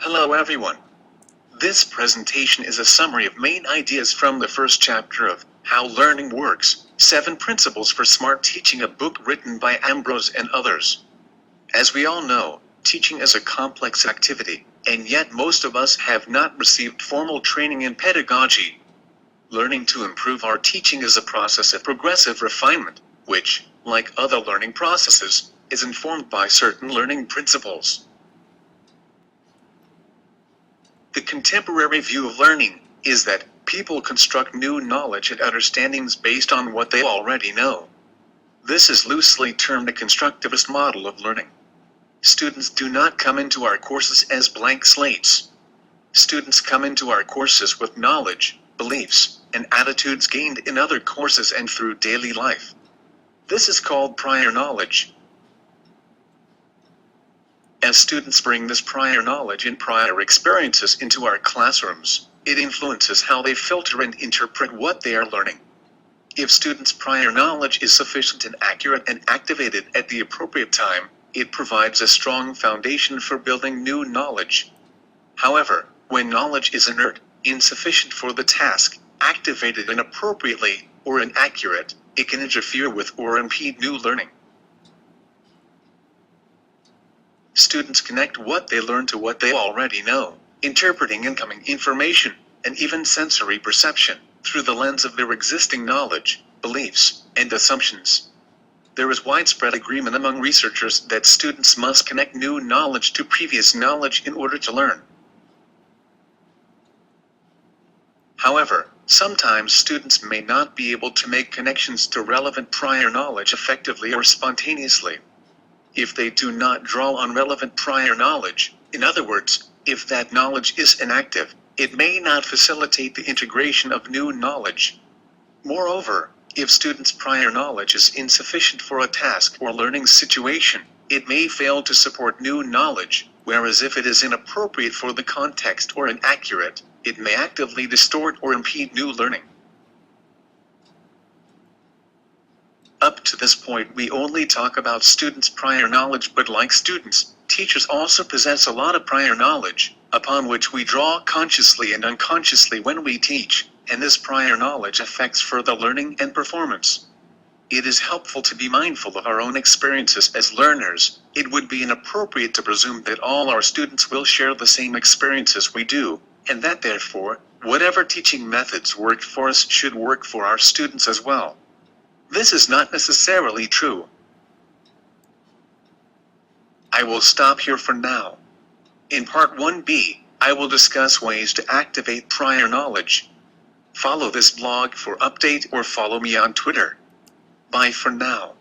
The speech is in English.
Hello everyone. This presentation is a summary of main ideas from the first chapter of How Learning Works, 7 Principles for Smart Teaching, a book written by Ambrose and others. As we all know, teaching is a complex activity, and yet most of us have not received formal training in pedagogy. Learning to improve our teaching is a process of progressive refinement, which, like other learning processes, is informed by certain learning principles. The contemporary view of learning is that people construct new knowledge and understandings based on what they already know. This is loosely termed a constructivist model of learning. Students do not come into our courses as blank slates. Students come into our courses with knowledge, beliefs, and attitudes gained in other courses and through daily life. This is called prior knowledge. As students bring this prior knowledge and prior experiences into our classrooms, it influences how they filter and interpret what they are learning. If students' prior knowledge is sufficient and accurate and activated at the appropriate time, it provides a strong foundation for building new knowledge. However, when knowledge is inert, insufficient for the task, activated inappropriately, or inaccurate, it can interfere with or impede new learning. Students connect what they learn to what they already know, interpreting incoming information, and even sensory perception, through the lens of their existing knowledge, beliefs, and assumptions. There is widespread agreement among researchers that students must connect new knowledge to previous knowledge in order to learn. However, sometimes students may not be able to make connections to relevant prior knowledge effectively or spontaneously. If they do not draw on relevant prior knowledge, in other words, if that knowledge is inactive, it may not facilitate the integration of new knowledge. Moreover, if students' prior knowledge is insufficient for a task or learning situation, it may fail to support new knowledge, whereas if it is inappropriate for the context or inaccurate, it may actively distort or impede new learning. Up to this point, we only talk about students' prior knowledge, but like students, teachers also possess a lot of prior knowledge, upon which we draw consciously and unconsciously when we teach, and this prior knowledge affects further learning and performance. It is helpful to be mindful of our own experiences as learners. It would be inappropriate to presume that all our students will share the same experiences we do, and that therefore, whatever teaching methods worked for us should work for our students as well. This is not necessarily true. I will stop here for now. In Part 1b, I will discuss ways to activate prior knowledge. Follow this blog for update or follow me on Twitter. Bye for now.